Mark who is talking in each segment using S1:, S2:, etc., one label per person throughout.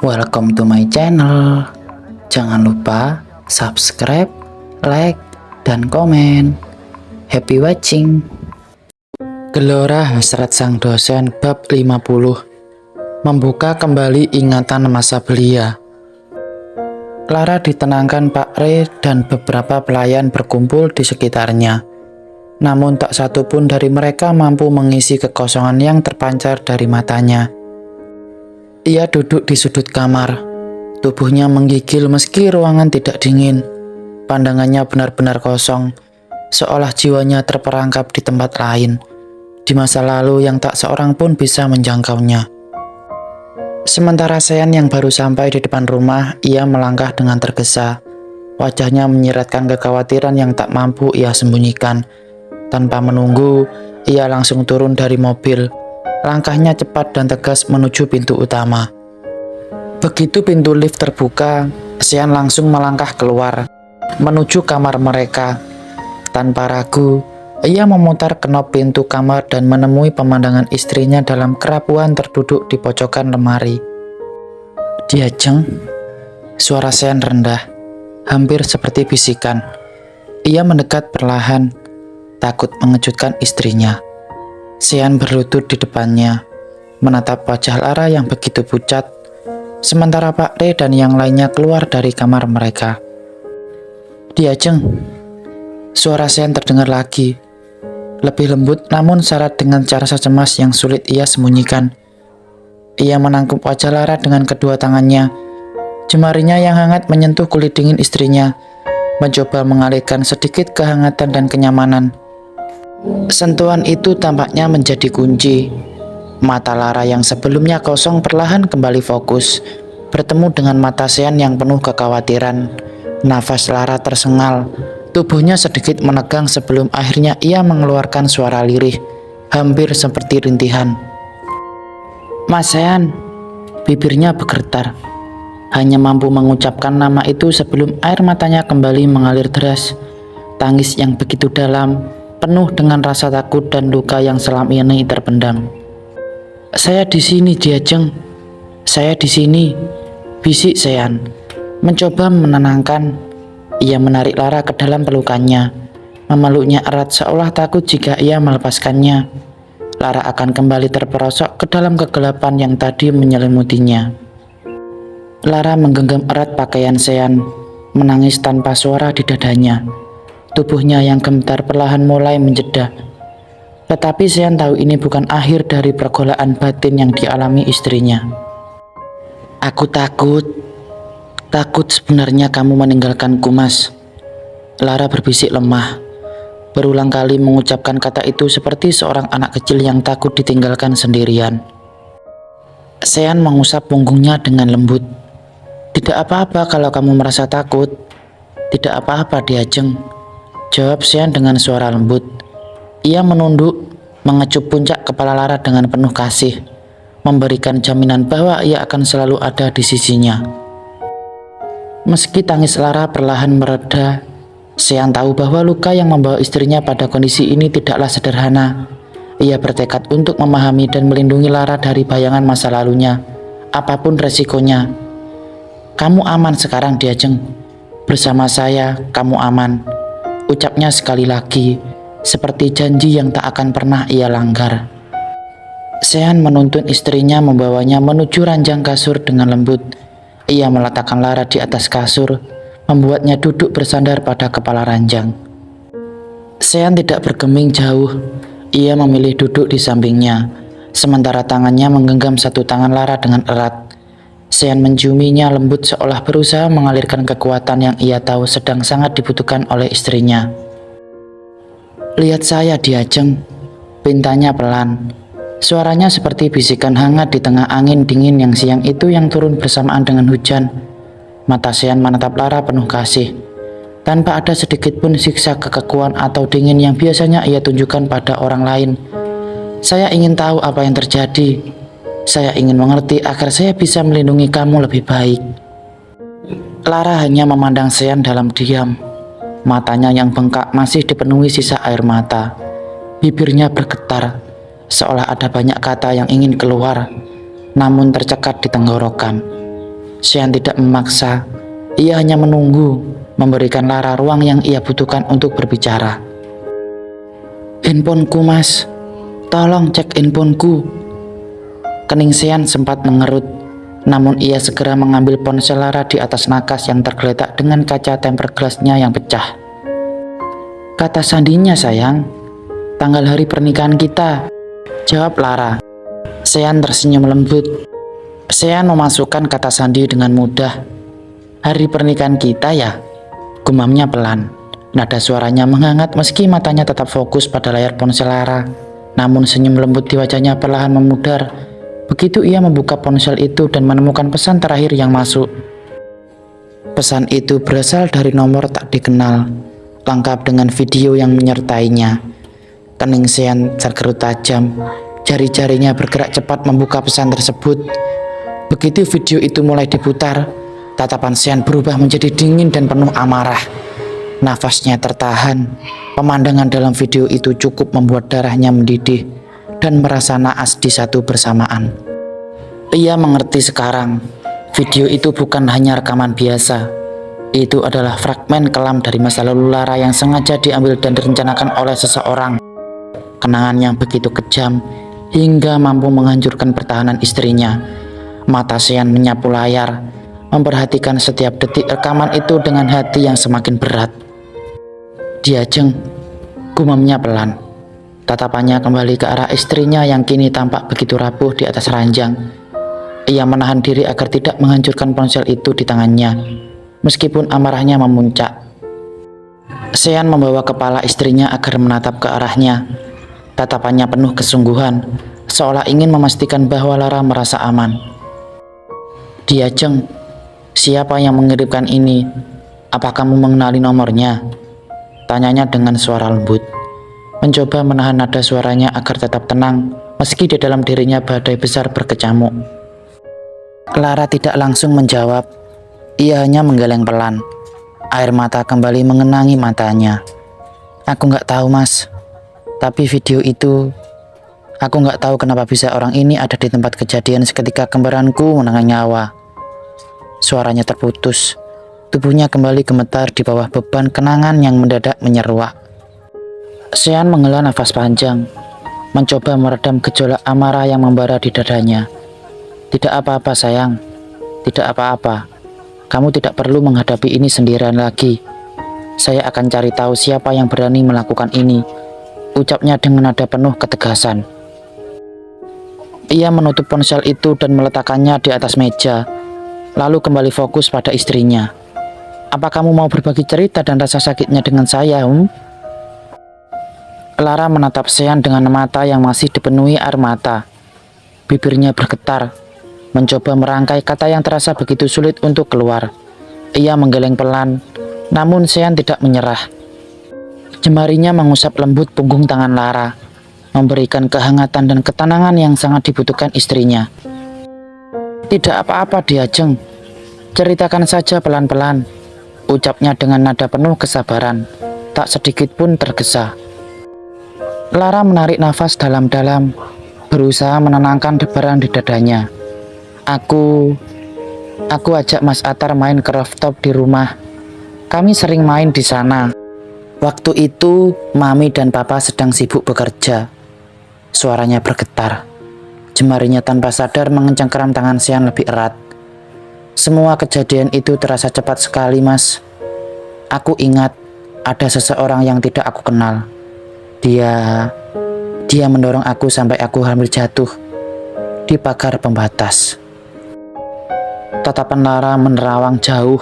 S1: Welcome to my channel. Jangan lupa subscribe, like, dan komen. Happy watching. Gelora Hasrat Sang Dosen bab 50. Membuka kembali ingatan masa belia. Clara ditenangkan Pak Re dan beberapa pelayan berkumpul di sekitarnya. Namun tak satu pun dari mereka mampu mengisi kekosongan yang terpancar dari matanya. Ia duduk di sudut kamar. Tubuhnya menggigil meski ruangan tidak dingin. Pandangannya benar-benar kosong, seolah jiwanya terperangkap di tempat lain, di masa lalu yang tak seorang pun bisa menjangkaunya. Sementara Sean yang baru sampai di depan rumah, ia melangkah dengan tergesa. Wajahnya menyiratkan kekhawatiran yang tak mampu ia sembunyikan. Tanpa menunggu, ia langsung turun dari mobil. Langkahnya cepat dan tegas menuju pintu utama. Begitu pintu lift terbuka, Sean langsung melangkah keluar, menuju kamar mereka. Tanpa ragu, ia memutar kenop pintu kamar dan menemui pemandangan istrinya dalam kerapuhan terduduk di pojokan lemari. "Diajeng," suara Sean rendah, hampir seperti bisikan. Ia mendekat perlahan, takut mengejutkan istrinya. Sean berlutut di depannya, menatap wajah Lara yang begitu pucat, sementara Pak Re dan yang lainnya keluar dari kamar mereka. "Diajeng," suara Sean terdengar lagi, lebih lembut namun syarat dengan rasa cemas yang sulit ia sembunyikan. Ia menangkup wajah Lara dengan kedua tangannya. Jemarinya yang hangat menyentuh kulit dingin istrinya, mencoba mengalihkan sedikit kehangatan dan kenyamanan. Sentuhan itu tampaknya menjadi kunci. Mata Lara yang sebelumnya kosong perlahan kembali fokus, bertemu dengan mata Sean yang penuh kekhawatiran. Nafas Lara tersengal, tubuhnya sedikit menegang sebelum akhirnya ia mengeluarkan suara lirih, hampir seperti rintihan. "Mas Sean," bibirnya bergetar. Hanya mampu mengucapkan nama itu sebelum air matanya kembali mengalir deras. Tangis yang begitu dalam, penuh dengan rasa takut dan luka yang selama ini terpendam. "Saya di sini, Diajeng. Saya di sini," bisik Sean. Mencoba menenangkan, ia menarik Lara ke dalam pelukannya, memeluknya erat seolah takut jika ia melepaskannya, Lara akan kembali terperosok ke dalam kegelapan yang tadi menyelimutinya. Lara menggenggam erat pakaian Sean, menangis tanpa suara di dadanya. Tubuhnya yang gemetar perlahan mulai menjeda. Tetapi Sean tahu ini bukan akhir dari pergolakan batin yang dialami istrinya. "Aku takut sebenarnya kamu meninggalkanku, Mas." Lara berbisik lemah, berulang kali mengucapkan kata itu seperti seorang anak kecil yang takut ditinggalkan sendirian. Sean mengusap punggungnya dengan lembut. "Tidak apa-apa kalau kamu merasa takut. Tidak apa-apa, Diajeng," jawab Sean dengan suara lembut. Ia menunduk, mengecup puncak kepala Lara dengan penuh kasih, memberikan jaminan bahwa ia akan selalu ada di sisinya. Meski tangis Lara perlahan mereda, Sean tahu bahwa luka yang membawa istrinya pada kondisi ini tidaklah sederhana. Ia bertekad untuk memahami dan melindungi Lara dari bayangan masa lalunya, apapun resikonya. "Kamu aman sekarang, Diajeng. Bersama saya, kamu aman," ucapnya sekali lagi, seperti janji yang tak akan pernah ia langgar. Sean menuntun istrinya membawanya menuju ranjang kasur dengan lembut. Ia meletakkan Lara di atas kasur, membuatnya duduk bersandar pada kepala ranjang. Sean tidak bergeming jauh, ia memilih duduk di sampingnya, sementara tangannya menggenggam satu tangan Lara dengan erat. Sean menciuminya lembut seolah berusaha mengalirkan kekuatan yang ia tahu sedang sangat dibutuhkan oleh istrinya. "Lihat saya, Diajeng," pintanya pelan. Suaranya seperti bisikan hangat di tengah angin dingin yang siang itu yang turun bersamaan dengan hujan. Mata Sean menatap Lara penuh kasih, tanpa ada sedikit pun siksa kekakuan atau dingin yang biasanya ia tunjukkan pada orang lain. "Saya ingin tahu apa yang terjadi. Saya ingin mengerti agar saya bisa melindungi kamu lebih baik." Lara hanya memandang Sean dalam diam. Matanya yang bengkak masih dipenuhi sisa air mata. Bibirnya bergetar, seolah ada banyak kata yang ingin keluar, namun tercekat di tenggorokan. Sean tidak memaksa, ia hanya menunggu, memberikan Lara ruang yang ia butuhkan untuk berbicara. "Handphoneku mas, tolong cek handphoneku." Kening Sean sempat mengerut, namun ia segera mengambil ponsel Lara di atas nakas yang tergeletak dengan kaca temper glassnya yang pecah. "Kata sandinya sayang, tanggal hari pernikahan kita," jawab Lara. Sean tersenyum lembut. Sean memasukkan kata sandi dengan mudah. "Hari pernikahan kita ya?" gumamnya pelan. Nada suaranya menghangat meski matanya tetap fokus pada layar ponsel Lara. Namun senyum lembut di wajahnya perlahan memudar begitu ia membuka ponsel itu dan menemukan pesan terakhir yang masuk. Pesan itu berasal dari nomor tak dikenal, lengkap dengan video yang menyertainya. Kening Sean terkerut tajam, jari-jarinya bergerak cepat membuka pesan tersebut. Begitu video itu mulai diputar, tatapan Sean berubah menjadi dingin dan penuh amarah. Nafasnya tertahan. Pemandangan dalam video itu cukup membuat darahnya mendidih dan merasa naas di satu bersamaan. Ia mengerti sekarang, video itu bukan hanya rekaman biasa. Itu adalah fragmen kelam dari masa lalu Lara yang sengaja diambil dan direncanakan oleh seseorang. Kenangan yang begitu kejam hingga mampu menghancurkan pertahanan istrinya. Mata Sean menyapu layar, memperhatikan setiap detik rekaman itu dengan hati yang semakin berat. "Diajeng," gumamnya pelan. Tatapannya kembali ke arah istrinya yang kini tampak begitu rapuh di atas ranjang. Ia menahan diri agar tidak menghancurkan ponsel itu di tangannya, meskipun amarahnya memuncak. Sean membawa kepala istrinya agar menatap ke arahnya. Tatapannya penuh kesungguhan, seolah ingin memastikan bahwa Lara merasa aman. "Diajeng, siapa yang mengirimkan ini? Apa kamu mengenali nomornya?" tanyanya dengan suara lembut. Mencoba menahan nada suaranya agar tetap tenang, meski di dalam dirinya badai besar berkecamuk. Lara tidak langsung menjawab. Ia hanya menggeleng pelan. Air mata kembali mengenangi matanya. "Aku nggak tahu mas, tapi video itu, aku nggak tahu kenapa bisa orang ini ada di tempat kejadian seketika kembaranku menengahi nyawa." Suaranya terputus. Tubuhnya kembali gemetar di bawah beban kenangan yang mendadak menyeruak. Sean menghela nafas panjang, mencoba meredam gejolak amarah yang membara di dadanya. "Tidak apa-apa sayang, tidak apa-apa. Kamu tidak perlu menghadapi ini sendirian lagi. Saya akan cari tahu siapa yang berani melakukan ini," ucapnya dengan nada penuh ketegasan. Ia menutup ponsel itu dan meletakkannya di atas meja, lalu kembali fokus pada istrinya. "Apa kamu mau berbagi cerita dan rasa sakitnya dengan saya, Lara menatap Sean dengan mata yang masih dipenuhi air mata. Bibirnya bergetar, mencoba merangkai kata yang terasa begitu sulit untuk keluar. Ia menggeleng pelan, namun Sean tidak menyerah. Jemarinya mengusap lembut punggung tangan Lara, memberikan kehangatan dan ketenangan yang sangat dibutuhkan istrinya. "Tidak apa-apa Diajeng, ceritakan saja pelan-pelan," ucapnya dengan nada penuh kesabaran, tak sedikit pun tergesa. Lara menarik nafas dalam-dalam, berusaha menenangkan debaran di dadanya. Aku ajak Mas Atar main ke rooftop di rumah. Kami sering main di sana. Waktu itu, Mami dan Papa sedang sibuk bekerja." Suaranya bergetar. Jemarinya tanpa sadar mengencangkan tangan Sean lebih erat. "Semua kejadian itu terasa cepat sekali, Mas. Aku ingat ada seseorang yang tidak aku kenal. Dia mendorong aku sampai aku hampir jatuh di pagar pembatas." Tatapan Lara menerawang jauh,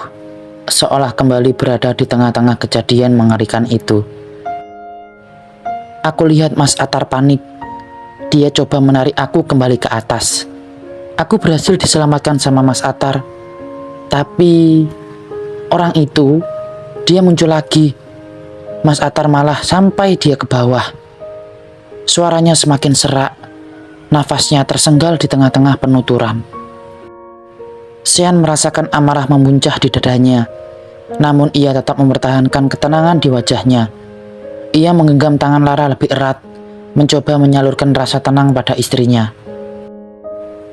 S1: seolah kembali berada di tengah-tengah kejadian mengerikan itu. "Aku lihat Mas Atar panik. Dia coba menarik aku kembali ke atas. Aku berhasil diselamatkan sama Mas Atar. Tapi orang itu, dia muncul lagi. Mas Atar malah sampai dia ke bawah." Suaranya semakin serak, nafasnya tersenggal di tengah-tengah penuturan. Sean merasakan amarah memuncah di dadanya, namun ia tetap mempertahankan ketenangan di wajahnya. Ia menggenggam tangan Lara lebih erat, mencoba menyalurkan rasa tenang pada istrinya.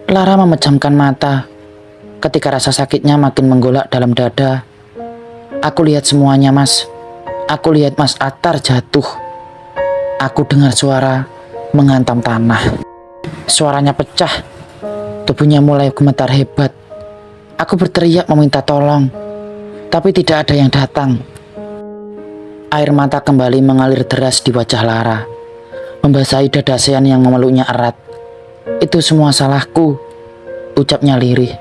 S1: Lara memejamkan mata, Ketika rasa sakitnya makin menggolak dalam dada, aku lihat semuanya, Mas. Aku lihat Mas Attar jatuh. Aku dengar suara menghantam tanah. Suaranya pecah. Tubuhnya mulai gemetar hebat. Aku berteriak meminta tolong, tapi tidak ada yang datang. Air mata kembali mengalir deras di wajah Lara, membasahi dada Sean yang memeluknya erat. Itu semua salahku, ucapnya lirih.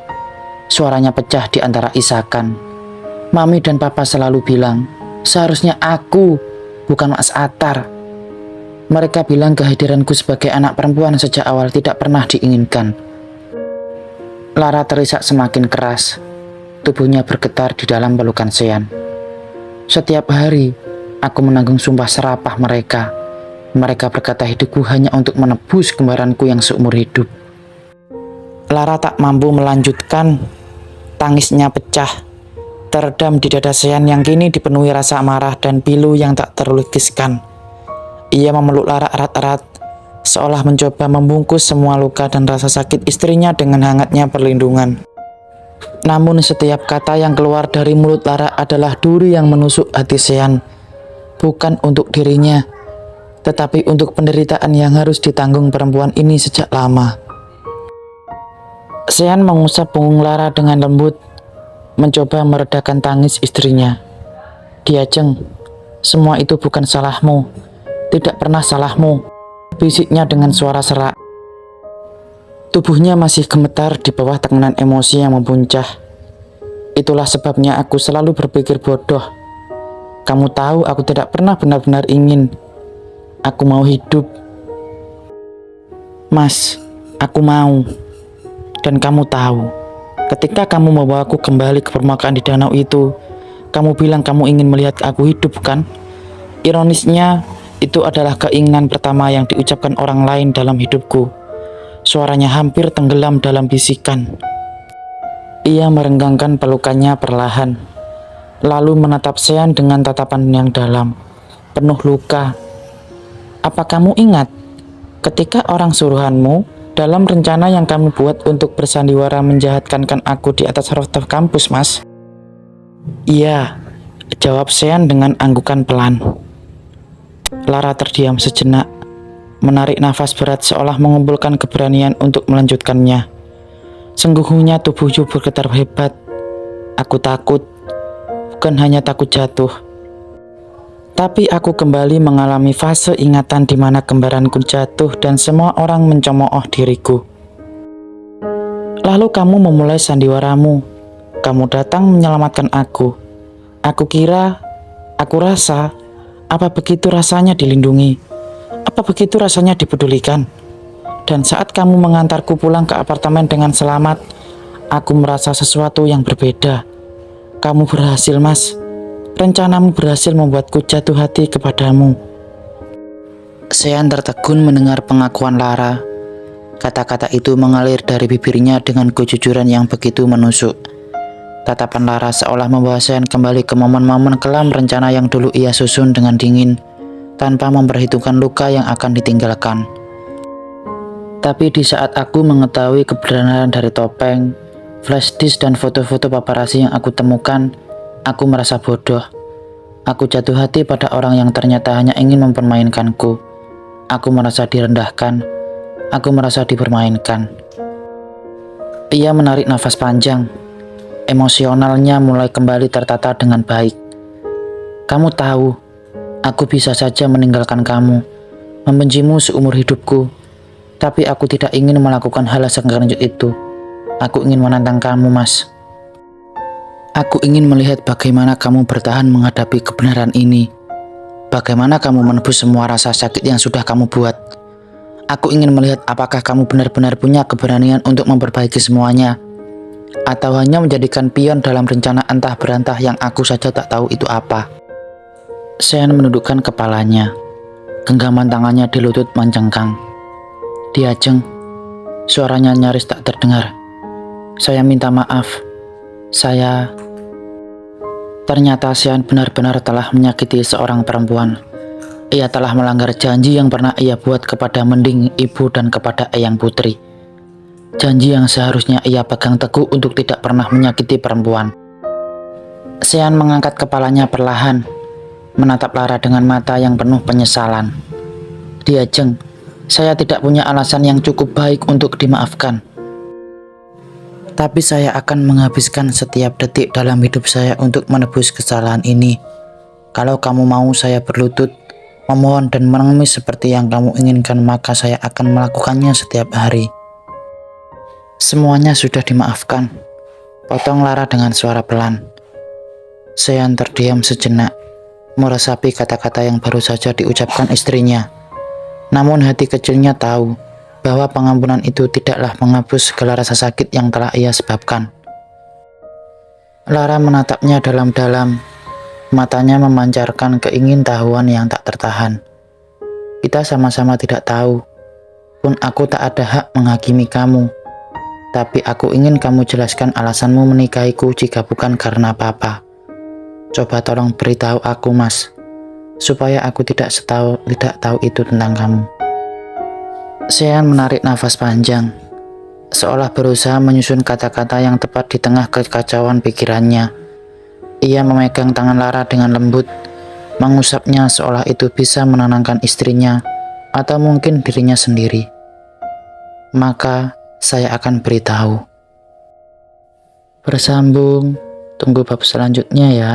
S1: Suaranya pecah di antara isakan. Mami dan Papa selalu bilang, seharusnya aku, bukan Mas Attar. Mereka bilang kehadiranku sebagai anak perempuan sejak awal tidak pernah diinginkan. Lara terisak semakin keras. Tubuhnya bergetar di dalam pelukan Sean. Setiap hari, aku menanggung sumpah serapah mereka. Mereka berkata hidupku hanya untuk menebus kembaranku yang seumur hidup. Lara tak mampu melanjutkan. Tangisnya pecah, teredam di dada Sean yang kini dipenuhi rasa marah dan pilu yang tak terlukiskan. Ia memeluk Lara erat-erat, seolah mencoba membungkus semua luka dan rasa sakit istrinya dengan hangatnya perlindungan. Namun setiap kata yang keluar dari mulut Lara adalah duri yang menusuk hati Sean. Bukan untuk dirinya, tetapi untuk penderitaan yang harus ditanggung perempuan ini sejak lama. Sean mengusap punggung Lara dengan lembut, mencoba meredakan tangis istrinya. Diajeng, semua itu bukan salahmu, tidak pernah salahmu, bisiknya dengan suara serak. Tubuhnya masih gemetar di bawah tekanan emosi yang mempuncah. Itulah sebabnya aku selalu berpikir bodoh. Kamu tahu aku tidak pernah benar-benar ingin. Aku mau hidup. Mas, aku mau. Dan kamu tahu, ketika kamu membawaku kembali ke permukaan di danau itu, kamu bilang kamu ingin melihat aku hidup, kan? Ironisnya, itu adalah keinginan pertama yang diucapkan orang lain dalam hidupku. Suaranya hampir tenggelam dalam bisikan. Ia merenggangkan pelukannya perlahan, lalu menatap Sean dengan tatapan yang dalam, penuh luka. Apa kamu ingat, ketika orang suruhanmu dalam rencana yang kamu buat untuk bersandiwara menjahatkan aku di atas rooftop kampus, Mas? Iya, jawab Sean dengan anggukan pelan. Lara terdiam sejenak, menarik nafas berat seolah mengumpulkan keberanian untuk melanjutkannya. Sungguhnya tubuhku bergetar hebat. Aku takut, bukan hanya takut jatuh, tapi aku kembali mengalami fase ingatan di mana kembaranku jatuh dan semua orang mencemooh diriku. Lalu kamu memulai sandiwaramu. Kamu datang menyelamatkan aku. Aku kira, aku rasa, apa begitu rasanya dilindungi? Apa begitu rasanya dipedulikan? Dan saat kamu mengantarku pulang ke apartemen dengan selamat, aku merasa sesuatu yang berbeda. Kamu berhasil, Mas. Rencanamu berhasil membuatku jatuh hati kepadamu. Sean tertegun mendengar pengakuan Lara. Kata-kata itu mengalir dari bibirnya dengan kejujuran yang begitu menusuk. Tatapan Lara seolah membawa Sean kembali ke momen-momen kelam rencana yang dulu ia susun dengan dingin, tanpa memperhitungkan luka yang akan ditinggalkan. Tapi di saat aku mengetahui kebenaran dari topeng, flash disk dan foto-foto paparazzi yang aku temukan, aku merasa bodoh. Aku jatuh hati pada orang yang ternyata hanya ingin mempermainkanku. Aku merasa direndahkan. Aku merasa dipermainkan. Ia menarik nafas panjang. Emosionalnya mulai kembali tertata dengan baik. Kamu tahu, aku bisa saja meninggalkan kamu, membencimu seumur hidupku. Tapi aku tidak ingin melakukan hal selanjut itu. Aku ingin menantang kamu, Mas. Aku ingin melihat bagaimana kamu bertahan menghadapi kebenaran ini. Bagaimana kamu menebus semua rasa sakit yang sudah kamu buat. Aku ingin melihat apakah kamu benar-benar punya keberanian untuk memperbaiki semuanya, atau hanya menjadikan pion dalam rencana entah berantah yang aku saja tak tahu itu apa. Sean menundukkan kepalanya. Genggaman tangannya di lutut mencengkang. Diajeng, suaranya nyaris tak terdengar. Saya minta maaf. Ternyata Sean benar-benar telah menyakiti seorang perempuan. Ia telah melanggar janji yang pernah ia buat kepada Mending, Ibu, dan kepada Eyang Putri. Janji yang seharusnya ia pegang teguh untuk tidak pernah menyakiti perempuan. Sean mengangkat kepalanya perlahan, menatap Lara dengan mata yang penuh penyesalan. Diajeng, saya tidak punya alasan yang cukup baik untuk dimaafkan. Tapi saya akan menghabiskan setiap detik dalam hidup saya untuk menebus kesalahan ini. Kalau kamu mau saya berlutut, memohon dan menangis seperti yang kamu inginkan, maka saya akan melakukannya setiap hari. Semuanya sudah dimaafkan, potong Lara dengan suara pelan. Sean terdiam sejenak, meresapi kata-kata yang baru saja diucapkan istrinya. Namun hati kecilnya tahu bahwa pengampunan itu tidaklah menghapus segala rasa sakit yang telah ia sebabkan. Lara menatapnya dalam-dalam, matanya memancarkan keingintahuan yang tak tertahan. Kita sama-sama tidak tahu, pun aku tak ada hak menghakimi kamu. Tapi aku ingin kamu jelaskan alasanmu menikahiku jika bukan karena papa. Coba tolong beritahu aku, Mas, supaya aku tidak tahu itu tentang kamu. Sean menarik nafas panjang, seolah berusaha menyusun kata-kata yang tepat di tengah kekacauan pikirannya. Ia memegang tangan Lara dengan lembut, mengusapnya seolah itu bisa menenangkan istrinya atau mungkin dirinya sendiri. Maka saya akan beritahu. Bersambung, tunggu bab selanjutnya ya.